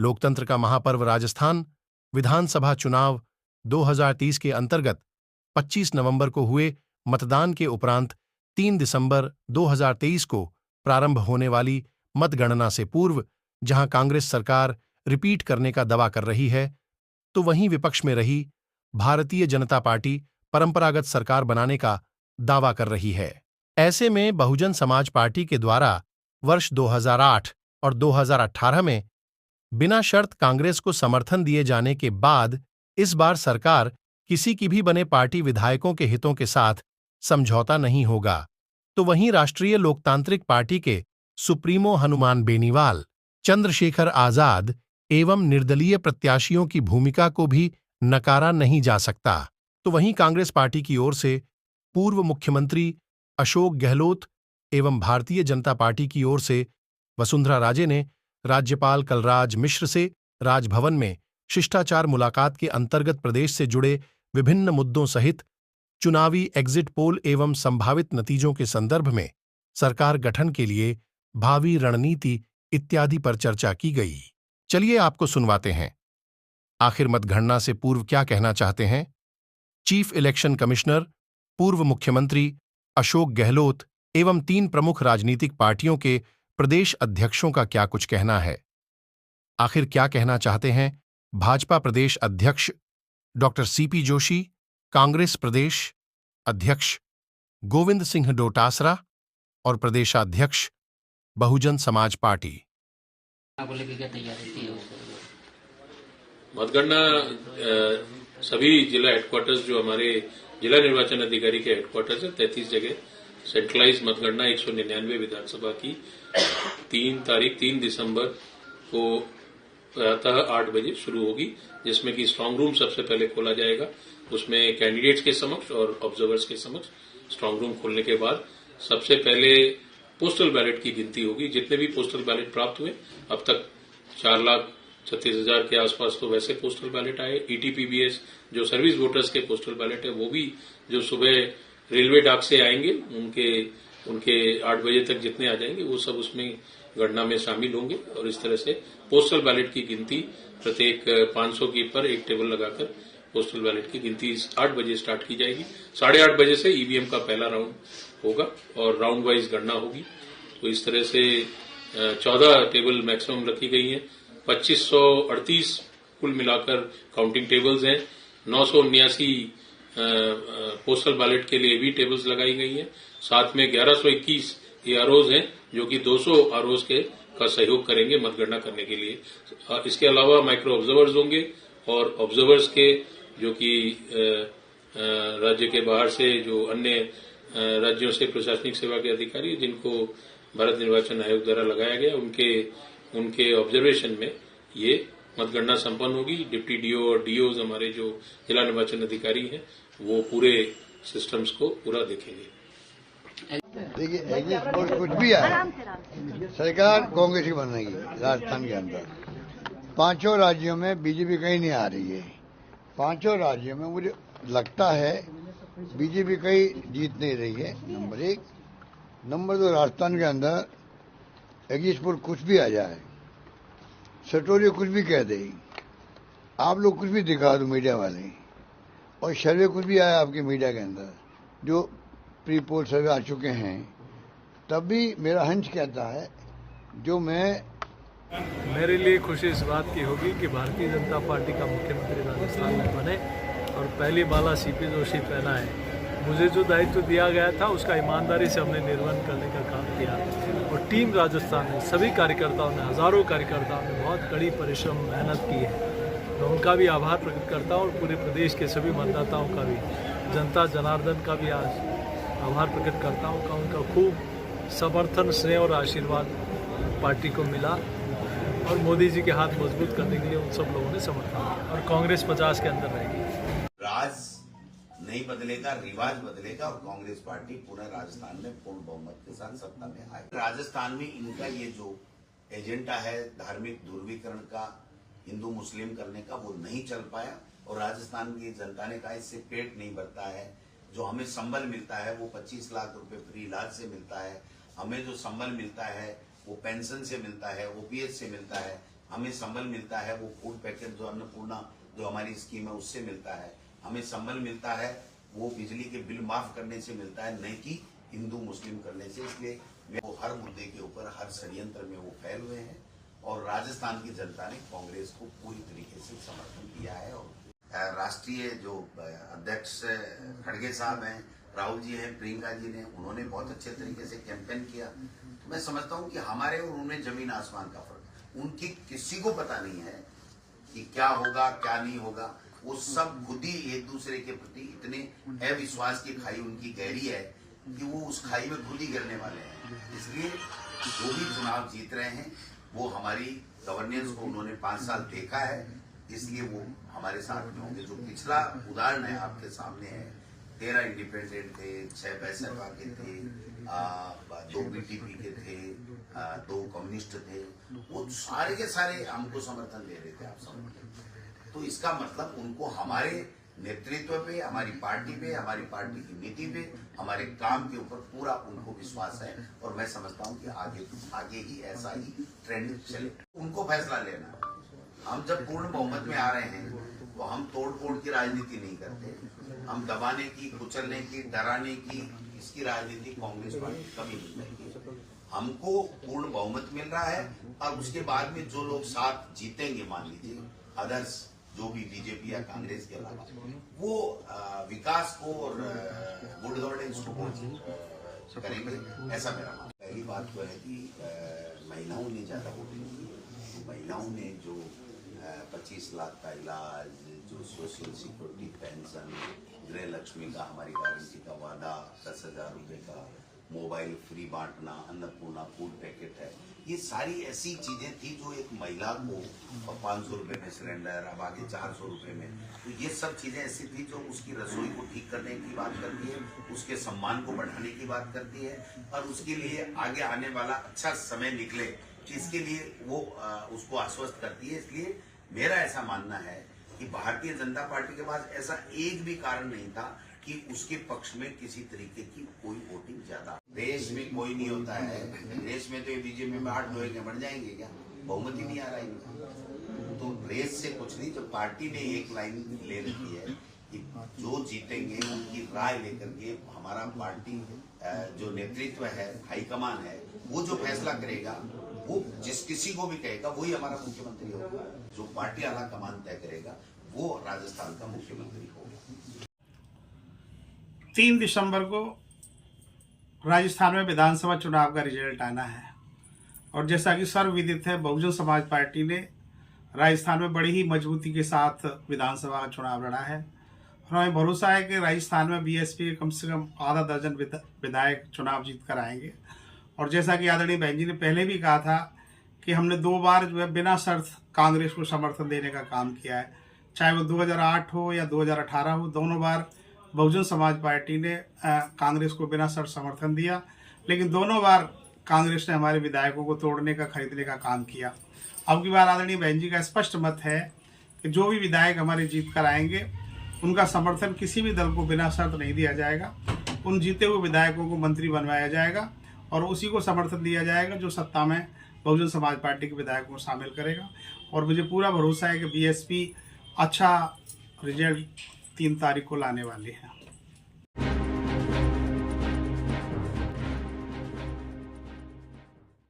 लोकतंत्र का महापर्व राजस्थान विधानसभा चुनाव 2030 के अंतर्गत 25 नवंबर को हुए मतदान के उपरांत 3 दिसंबर 2023 को प्रारंभ होने वाली मतगणना से पूर्व जहां कांग्रेस सरकार रिपीट करने का दावा कर रही है, तो वहीं विपक्ष में रही भारतीय जनता पार्टी परंपरागत सरकार बनाने का दावा कर रही है। ऐसे में बहुजन समाज पार्टी के द्वारा वर्ष 2008 और 2018 में बिना शर्त कांग्रेस को समर्थन दिए जाने के बाद इस बार सरकार किसी की भी बने पार्टी विधायकों के हितों के साथ समझौता नहीं होगा। तो वहीं राष्ट्रीय लोकतांत्रिक पार्टी के सुप्रीमो हनुमान बेनीवाल, चंद्रशेखर आजाद एवं निर्दलीय प्रत्याशियों की भूमिका को भी नकारा नहीं जा सकता। तो वहीं कांग्रेस पार्टी की ओर से पूर्व मुख्यमंत्री अशोक गहलोत एवं भारतीय जनता पार्टी की ओर से वसुंधरा राजे ने राज्यपाल कलराज मिश्र से राजभवन में शिष्टाचार मुलाकात के अंतर्गत प्रदेश से जुड़े विभिन्न मुद्दों सहित चुनावी एग्जिट पोल एवं संभावित नतीजों के संदर्भ में सरकार गठन के लिए भावी रणनीति इत्यादि पर चर्चा की गई। चलिए आपको सुनवाते हैं आखिर मतगणना से पूर्व क्या कहना चाहते हैं चीफ इलेक्शन कमिश्नर पूर्व मुख्यमंत्री अशोक गहलोत एवं 3 प्रमुख राजनीतिक पार्टियों के प्रदेश अध्यक्षों का क्या कुछ कहना है। आखिर क्या कहना चाहते हैं भाजपा प्रदेश अध्यक्ष डॉक्टर सीपी जोशी, कांग्रेस प्रदेश अध्यक्ष गोविंद सिंह डोटासरा और प्रदेशाध्यक्ष बहुजन समाज पार्टी। मतगणना सभी जिला हेडक्वार्टर्स जो हमारे जिला निर्वाचन अधिकारी के हेडक्वार्टर्स है 33 जगह सेंट्रलाइज मतगणना 199 विधानसभा की 3 दिसंबर को प्रातः 8 बजे शुरू होगी, जिसमें कि स्ट्रांग रूम सबसे पहले खोला जाएगा। उसमें कैंडिडेट्स के समक्ष और ऑब्जर्वर्स के समक्ष स्ट्रांग रूम खोलने के बाद सबसे पहले पोस्टल बैलेट की गिनती होगी। जितने भी पोस्टल बैलेट प्राप्त हुए अब तक 4,36,000 के आसपास तो वैसे पोस्टल बैलेट आए। ईटीपीबीएस जो सर्विस वोटर्स के पोस्टल बैलेट है वो भी जो सुबह रेलवे डाक से आएंगे उनके 8 बजे तक जितने आ जाएंगे वो सब उसमें गणना में शामिल होंगे। और इस तरह से पोस्टल बैलेट की गिनती प्रत्येक 500 की पर एक टेबल लगाकर पोस्टल बैलेट की गिनती 8 बजे स्टार्ट की जाएगी। 8:30 बजे से ईवीएम का पहला राउंड होगा और राउंड वाइज गणना होगी। तो इस तरह से 14 टेबल मैक्सिमम रखी गई हैं। 2538 कुल मिलाकर काउंटिंग टेबल्स हैं। 979 पोस्टल बैलेट के लिए भी टेबल्स लगाई गई हैं। साथ में 1121 एआरओज हैं जो कि 200 आरओज का सहयोग करेंगे मतगणना करने के लिए। इसके अलावा माइक्रो ऑब्जर्वर्स होंगे और ऑब्जर्वर्स के जो कि राज्य के बाहर से जो अन्य राज्यों से प्रशासनिक सेवा के अधिकारी जिनको भारत निर्वाचन आयोग द्वारा लगाया गया उनके ऑब्जर्वेशन में ये मतगणना संपन्न होगी। डिप्टी डीओ और डीओज हमारे जो जिला निर्वाचन अधिकारी हैं वो पूरे सिस्टम्स को पूरा देखेंगे। देखिए एग्जिट कुछ भी आए, सरकार कांग्रेस की बनेगी राजस्थान के अंदर। 5 राज्यों में बीजेपी कहीं नहीं आ रही है। 5 राज्यों में मुझे लगता है बीजेपी कहीं जीत नहीं रही है, नंबर 1। नंबर 2, राजस्थान के अंदर एग्जिट पोल कुछ भी आ जाए, सटोरी कुछ भी कह दे, आप लोग कुछ भी दिखा दो मीडिया वाले, और सर्वे कुछ भी आया आपके मीडिया के अंदर जो प्री पोल सर्वे आ चुके हैं, तब भी मेरा हंच कहता है मेरे लिए खुशी इस बात की होगी कि भारतीय जनता पार्टी का मुख्यमंत्री राजस्थान में बने और पहली माला सीपी जोशी पहना है। मुझे जो दायित्व दिया गया था उसका ईमानदारी से हमने निर्वहन करने का काम किया और टीम राजस्थान में सभी कार्यकर्ताओं ने, हजारों कार्यकर्ताओं ने बहुत कड़ी परिश्रम मेहनत की है। मैं उनका भी आभार प्रकट करता हूँ और पूरे प्रदेश के सभी मतदाताओं का भी, जनता जनार्दन का भी आज आभार प्रकट करता हूँ कि उनका खूब समर्थन, स्नेह और आशीर्वाद पार्टी को मिला और मोदी जी के हाथ मजबूत करने के लिए उन सब लोगों ने समर्थन किया और कांग्रेस 50 के अंदर रहेगी। राज नहीं बदलेगा, रिवाज बदलेगा और कांग्रेस पार्टी पूरे राजस्थान में पूर्ण बहुमत के साथ सत्ता में आएगी। राजस्थान में इनका ये जो एजेंडा है धार्मिक ध्रुवीकरण का, हिंदू मुस्लिम करने का, वो नहीं चल पाया और राजस्थान की जनता ने कहा इससे पेट नहीं भरता है। जो हमें संबल मिलता है वो 25 लाख रुपए फ्री इलाज से मिलता है, हमें जो संबल मिलता है वो पेंशन से मिलता है, ओपीएस से मिलता है, हमें संबल मिलता है, वो फूड पैकेट जो अन्नपूर्णा जो हमारी स्कीम है उससे मिलता है, हमें संबल मिलता है, वो बिजली के बिल माफ करने से मिलता है, नहीं कि हिंदू मुस्लिम करने से। इसलिए वो हर मुद्दे के ऊपर हर षड्यंत्र में वो फैल हुए हैं और राजस्थान की जनता ने कांग्रेस को पूरी तरीके से समर्थन दिया है। और राष्ट्रीय जो अध्यक्ष खड़गे साहब हैं, राहुल जी हैं, प्रियंका जी ने, उन्होंने बहुत अच्छे तरीके से कैंपेन किया। तो मैं समझता हूं कि हमारे और उनमें जमीन आसमान का फर्क, उनकी किसी को पता नहीं है कि क्या होगा क्या नहीं होगा। वो सब खुद ही एक दूसरे के प्रति इतने अविश्वास की खाई उनकी गहरी है कि वो उस खाई में खुद ही गिरने वाले हैं। इसलिए जो भी चुनाव जीत रहे हैं वो हमारी गवर्नेंस को उन्होंने 5 साल देखा है, इसलिए वो हमारे साथ में होंगे। जो पिछला उदाहरण है आपके सामने है, 13 इंडिपेंडेंट थे, 6 बैसपा के थे, 2 बीटीपी के थे, 2 कम्युनिस्ट थे, वो सारे के सारे हमको समर्थन दे रहे थे। आप समझते, तो इसका मतलब उनको हमारे नेतृत्व पे, हमारी पार्टी पे, हमारी पार्टी की नीति पे, हमारे काम के ऊपर पूरा उनको विश्वास है। और मैं समझता हूं कि आगे ही ऐसा ही ट्रेंड चले। उनको फैसला लेना है। हम जब पूर्ण बहुमत में आ रहे हैं तो हम तोड़ फोड़ की राजनीति नहीं करते, हम दबाने की, कुचलने की, डराने की, इसकी राजनीति कांग्रेस पार्टी कभी नहीं करेगी। हमको पूर्ण बहुमत मिल रहा है और उसके बाद में जो लोग साथ जीतेंगे, मान लीजिए अदर्स जो भी बीजेपी या कांग्रेस के अलावा, वो विकास को और गुड गवर्नेंस को करेंगे, ऐसा मेरा मानना। पहली बात तो है कि महिलाओं ने ज्यादा वोटिंग की। महिलाओं ने जो 25 लाख का इलाज, जो सोशल सिक्योरिटी पेंशन, गृह लक्ष्मी का हमारी गारंटी का वादा, 10,000 रुपए का मोबाइल फ्री बांटना, अन्नपूर्णा फूड पैकेट है, ये सारी ऐसी चीजें थी जो एक महिला को 500 रुपए में सिलेंडर, अब आगे 400 रुपए में, तो ये सब चीजें ऐसी थी जो उसकी रसोई को ठीक करने की बात करती है, उसके सम्मान को बढ़ाने की बात करती है और उसके लिए आगे आने वाला अच्छा समय निकले, इसके लिए वो उसको आश्वस्त करती है। इसलिए मेरा ऐसा मानना है कि भारतीय जनता पार्टी के पास ऐसा एक भी कारण नहीं था कि उसके पक्ष में किसी तरीके की कोई वोटिंग ज्यादा। देश में कोई नहीं होता है, देश में तो ये बीजेपी में 8 लोग बढ़ जाएंगे क्या, बहुमत ही नहीं आ रहा है। तो रेस से कुछ नहीं, जो पार्टी ने एक लाइन ले रखी है कि जो जीतेंगे उनकी राय लेकर के हमारा पार्टी जो नेतृत्व है, हाईकमान है, वो जो फैसला करेगा, वो जिस किसी को भी कहेगा वही हमारा मुख्यमंत्री होगा। जो पार्टी आला कमान तय करेगा वो राजस्थान का मुख्यमंत्री होगा। 3 दिसंबर को राजस्थान में विधानसभा चुनाव का रिजल्ट आना है और जैसा कि सर्वविदित है, बहुजन समाज पार्टी ने राजस्थान में बड़ी ही मजबूती के साथ विधानसभा का चुनाव लड़ा है और हमें भरोसा है कि राजस्थान में बीएसपी के कम से कम आधा दर्जन विधायक चुनाव जीत कर आएंगे। और जैसा कि आदरणीय बहन जी ने पहले भी कहा था कि हमने 2 बार जो है बिना शर्त कांग्रेस को समर्थन देने का काम किया है, चाहे वो 2008 हो या 2018 हो, दोनों बार बहुजन समाज पार्टी ने कांग्रेस को बिना शर्त समर्थन दिया, लेकिन दोनों बार कांग्रेस ने हमारे विधायकों को तोड़ने का, खरीदने का काम किया। अब की बार आदरणीय बहन जी का स्पष्ट मत है कि जो भी विधायक हमारे जीत कर आएंगे उनका समर्थन किसी भी दल को बिना शर्त नहीं दिया जाएगा। उन जीते हुए विधायकों को मंत्री बनवाया जाएगा और उसी को समर्थन दिया जाएगा जो सत्ता में बहुजन समाज पार्टी के विधायकों को शामिल करेगा। और मुझे पूरा भरोसा है कि बीएसपी अच्छा रिजल्ट 3 तारीख को लाने वाली है।